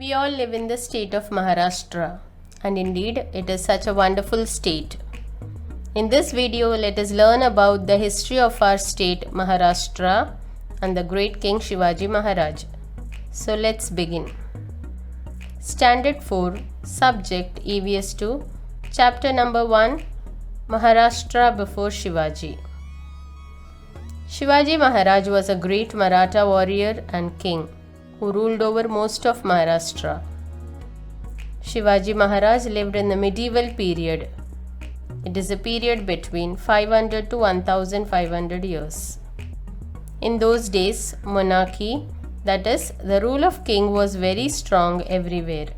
We all live in the state of Maharashtra, and indeed it is such a wonderful state. In this video, let us learn about the history of our state Maharashtra and the great King Shivaji Maharaj. So let's begin. Standard 4, Subject EVS 2, Chapter number 1, Maharashtra before Shivaji. Shivaji Maharaj was a great Maratha warrior and king who ruled over most of Maharashtra. Shivaji Maharaj lived in the medieval period. It is a period between 500 to 1500 years. In those days, monarchy, that is, the rule of king, was very strong everywhere.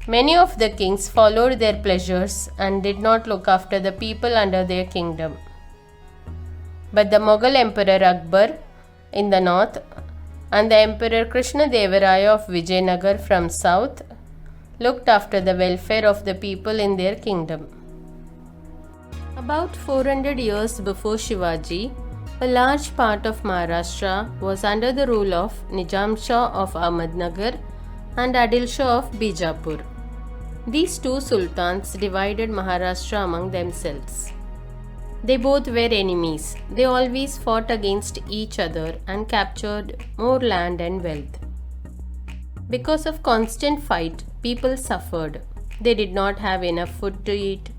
Many of the kings followed their pleasures and did not look after the people under their kingdom. But the Mughal Emperor Akbar in the north and the Emperor Krishnadevaraya of Vijayanagar from south looked after the welfare of the people in their kingdom. About 400 years before Shivaji, a large part of Maharashtra was under the rule of Nizam Shah of Ahmednagar and Adil Shah of Bijapur. These two sultans divided Maharashtra among themselves. They both were enemies. They always fought against each other and captured more land and wealth. Because of constant fight, people suffered. They did not have enough food to eat.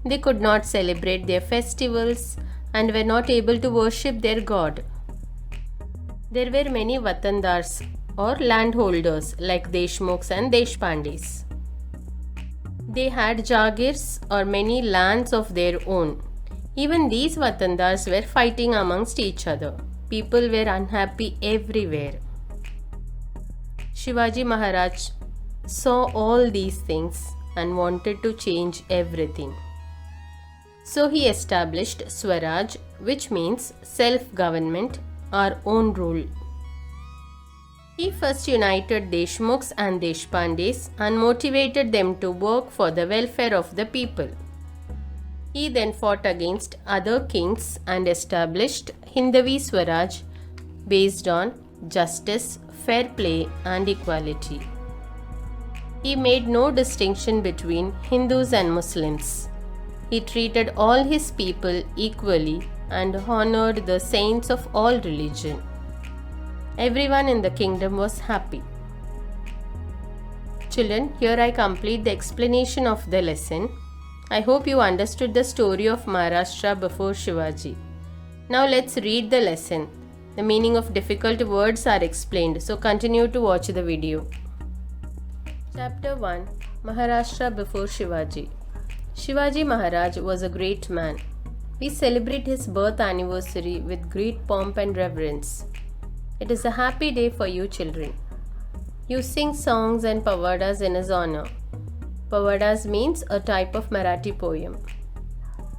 They could not celebrate their festivals and were not able to worship their god. There were many Watandars or landholders like Deshmukhs and Deshpandes. They had Jagirs or many lands of their own. Even these Watandars were fighting amongst each other. People were unhappy everywhere. Shivaji Maharaj saw all these things and wanted to change everything. So he established Swaraj, which means self-government, our own rule. He first united Deshmukhs and Deshpandes and motivated them to work for the welfare of the people. He then fought against other kings and established Hindavi Swaraj based on justice, fair play and equality. He made no distinction between Hindus and Muslims. He treated all his people equally and honored the saints of all religion. Everyone in the kingdom was happy. Children, here I complete the explanation of the lesson. I hope you understood the story of Maharashtra before Shivaji. Now let's read the lesson. The meaning of difficult words are explained, so continue to watch the video. Chapter 1, Maharashtra before Shivaji. Shivaji Maharaj was a great man. We celebrate his birth anniversary with great pomp and reverence. It is a happy day for you children. You sing songs and pavadas in his honor. Pavadas means a type of Marathi poem.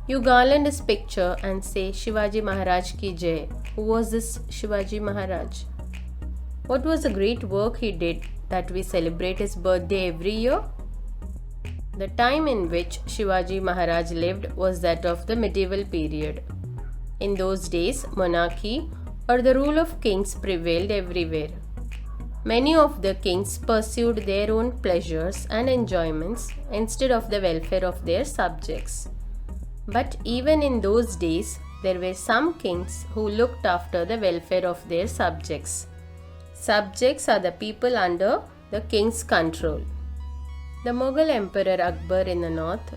You garland his picture and say Shivaji Maharaj ki jai. Who was this Shivaji Maharaj? What was the great work he did that we celebrate his birthday every year? The time in which Shivaji Maharaj lived was that of the medieval period. In those days, monarchy or the rule of kings prevailed everywhere. Many of the kings pursued their own pleasures and enjoyments instead of the welfare of their subjects. But even in those days, there were some kings who looked after the welfare of their subjects. Subjects are the people under the king's control. The Mughal Emperor Akbar in the north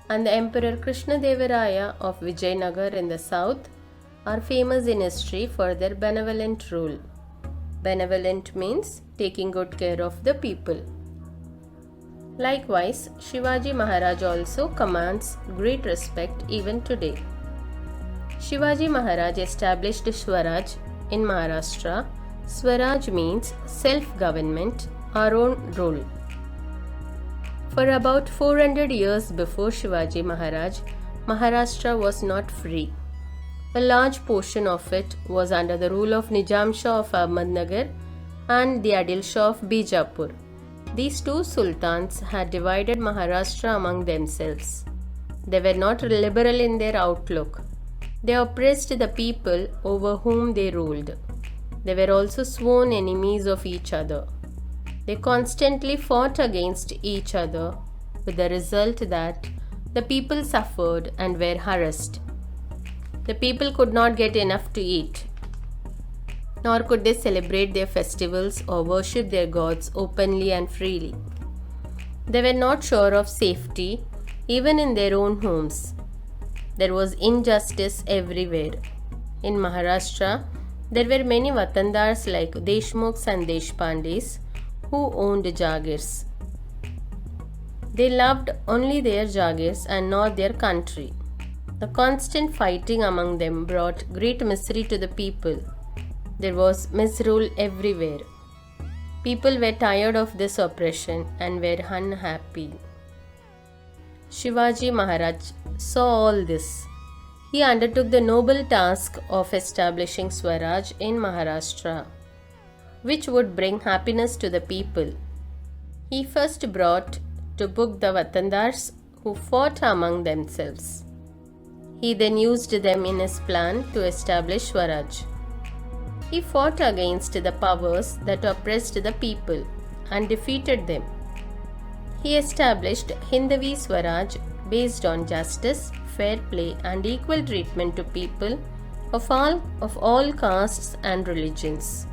and the Emperor Krishnadevaraya of Vijayanagar in the south are famous in history for their benevolent rule. Benevolent means taking good care of the people. Likewise, Shivaji Maharaj also commands great respect even today. Shivaji Maharaj established Swaraj in Maharashtra. Swaraj means self-government, our own rule. For about 400 years before Shivaji Maharaj, Maharashtra was not free. A large portion of it was under the rule of Nizam Shah of Ahmednagar and the Adil Shah of Bijapur. These two sultans had divided Maharashtra among themselves. They were not liberal in their outlook. They oppressed the people over whom they ruled. They were also sworn enemies of each other. They constantly fought against each other, with the result that the people suffered and were harassed. The people could not get enough to eat, nor could they celebrate their festivals or worship their gods openly and freely. They were not sure of safety, even in their own homes. There was injustice everywhere. In Maharashtra, there were many Vatandars like Deshmukhs and Deshpandes who owned Jagirs. They loved only their Jagirs and not their country. The constant fighting among them brought great misery to the people. There was misrule everywhere. People were tired of this oppression and were unhappy. Shivaji Maharaj saw all this. He undertook the noble task of establishing Swaraj in Maharashtra, which would bring happiness to the people. He first brought to book the Vatandars who fought among themselves. He then used them in his plan to establish Swaraj. He fought against the powers that oppressed the people and defeated them. He established Hindavi Swaraj based on justice, fair play, and equal treatment to people of all castes and religions.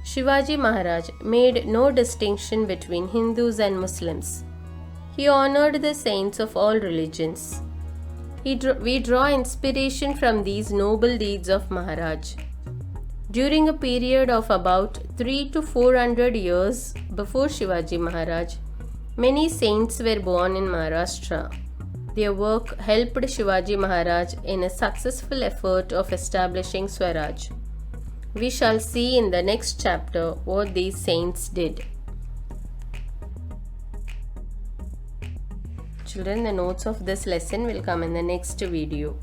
Shivaji Maharaj made no distinction between Hindus and Muslims. He honored the saints of all religions. We draw inspiration from these noble deeds of Maharaj. During a period of about 300 to 400 years before Shivaji Maharaj, many saints were born in Maharashtra. Their work helped Shivaji Maharaj in a successful effort of establishing Swaraj. We shall see in the next chapter what these saints did. Children, the notes of this lesson will come in the next video.